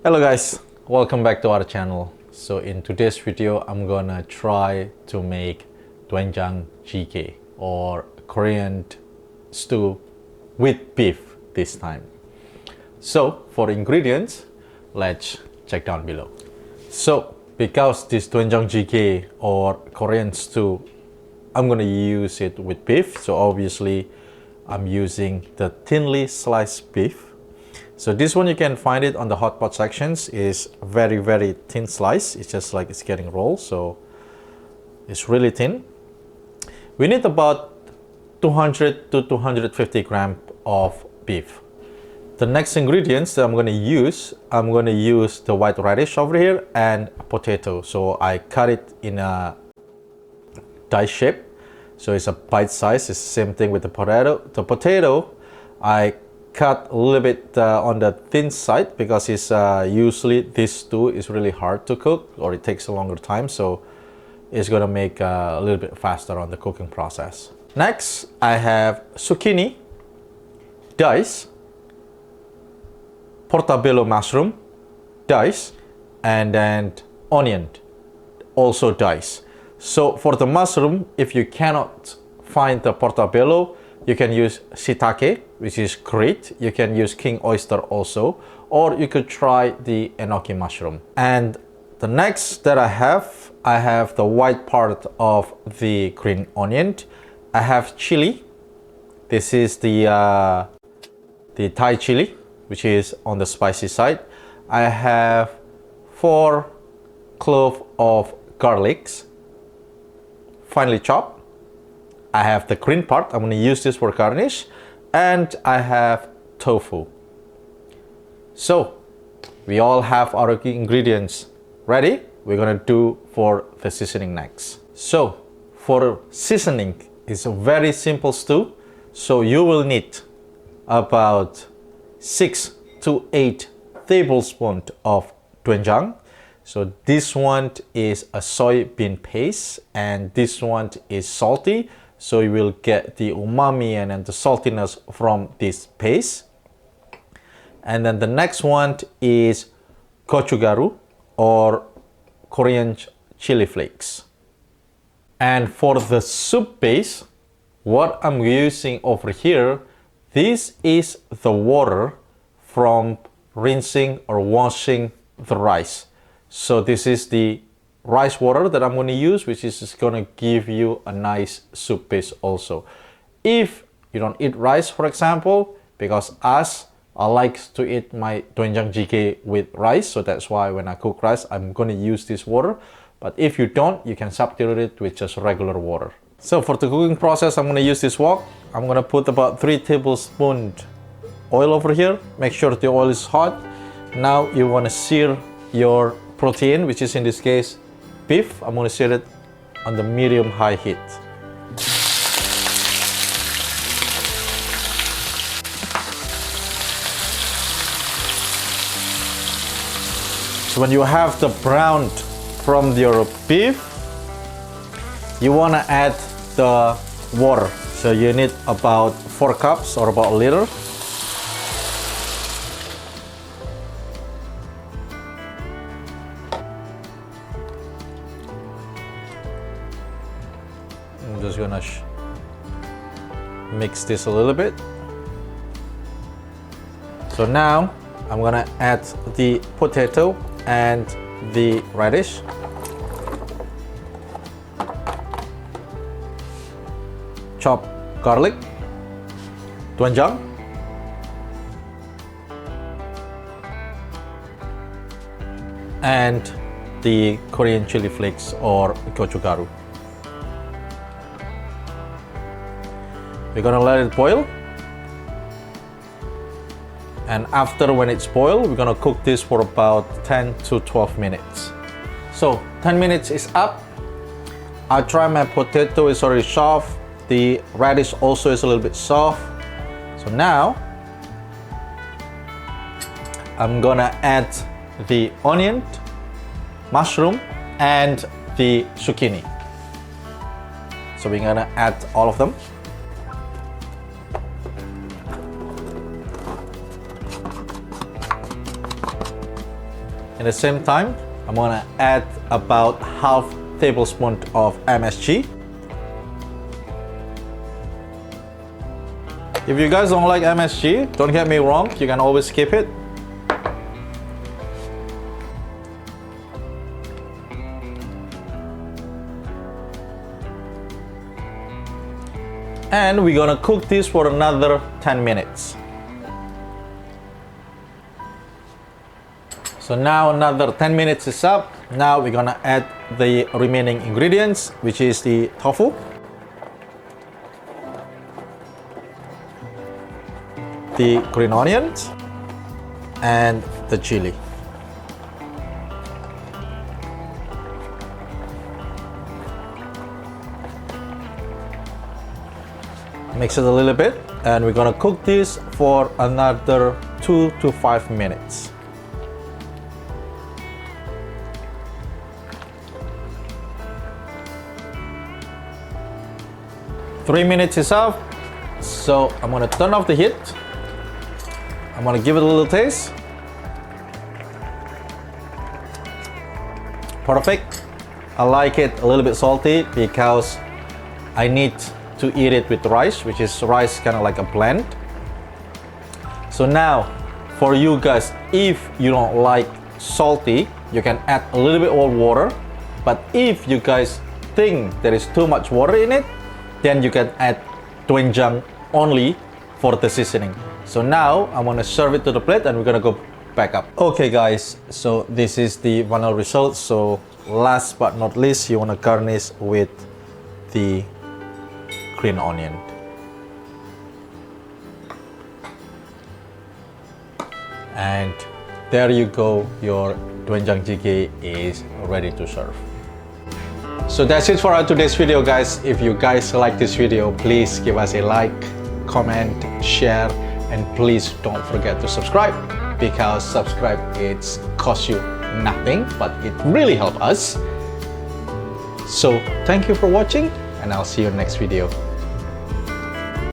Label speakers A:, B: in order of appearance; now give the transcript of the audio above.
A: Hello guys, welcome back to our channel. So in today's video, I'm gonna try to make Doenjang Jjigae or Korean stew with beef this time. So for the ingredients, let's check down below. So because this Doenjang Jjigae or Korean stew, I'm gonna use it with beef. So obviously I'm using the thinly sliced beef. So this one you can find it on the hot pot sections. Is very thin slice. It's just like it's getting rolled, so it's really thin. We need about 200 to 250 grams of beef. The next ingredients that I'm going to use the white radish over here and potato. So I cut it in a dice shape. So it's a bite size. It's the same thing with the potato. The potato, I cut a little bit on the thin side because it's usually this stew is really hard to cook or it takes a longer time, so it's gonna make a little bit faster on the cooking process. Next, I have zucchini, dice, portobello mushroom, dice, and then onion, also dice. So for the mushroom, if you cannot find the portobello, you can use shiitake, which is great. You can use king oyster also, or you could try the enoki mushroom. And the next that I have the white part of the green onion. I have chili. This is the Thai chili, which is on the spicy side. I have 4 cloves of garlics, finely chopped. I have the green part. I'm going to use this for garnish, and I have tofu. So we all have our ingredients ready. We're going to do for the seasoning next. So for seasoning, it's a very simple stew. So you will need about 6 to 8 tablespoons of doenjang. So this one is a soybean paste, and this one is salty. So you will get the umami and then the saltiness from this paste. And then the next one is gochugaru or Korean chili flakes. And for the soup base, what I'm using over here, this is the water from rinsing or washing the rice. So this is the rice water that I'm going to use, which is going to give you a nice soup base also. If you don't eat rice, for example, because I like to eat my Doenjang Jjigae with rice, so that's why when I cook rice, I'm going to use this water. But if you don't, you can substitute it with just regular water. So for the cooking process, I'm going to use this wok. I'm going to put about 3 tablespoons oil over here. Make sure the oil is hot. Now you want to sear your protein, which is in this case beef. I'm going to sear it on the medium-high heat. So when you have the brown from your beef, you want to add the water. So you need about 4 cups or about a liter. I'm just gonna mix this a little bit. So now I'm gonna add the potato and the radish. Chop garlic, doenjang, and the Korean chili flakes or gochugaru. We're gonna let it boil, and after when it's boiled, we're gonna cook this for about 10 to 12 minutes. So 10 minutes is up. I try my potato is already soft. The radish also is a little bit soft. So now I'm gonna add the onion, mushroom, and the zucchini. So we're gonna add all of them. In the same time, I'm gonna add about half tablespoon of MSG. If you guys don't like MSG, don't get me wrong, you can always skip it. And we're gonna cook this for another 10 minutes. So now another 10 minutes is up. Now we're gonna add the remaining ingredients, which is the tofu, the green onions, and the chili. Mix it a little bit, and we're gonna cook this for another 2 to 5 minutes. Three minutes is up, so I'm gonna turn off the heat. I'm gonna give it a little taste. Perfect. I like it a little bit salty because I need to eat it with rice, which is rice kind of like a blend. So now, for you guys, if you don't like salty, you can add a little bit more water. But if you guys think there is too much water in it, then you can add doenjang only for the seasoning. So now I'm gonna serve it to the plate and we're gonna go back up. Okay guys, so this is the final result. So last but not least, you wanna garnish with the green onion. And there you go, your Doenjang Jjigae is ready to serve. So that's it for our today's video, guys. If you guys like this video, please give us a like, comment, share, and please don't forget to subscribe, because subscribe it costs you nothing, but it really helps us. So thank you for watching, and I'll see you next video.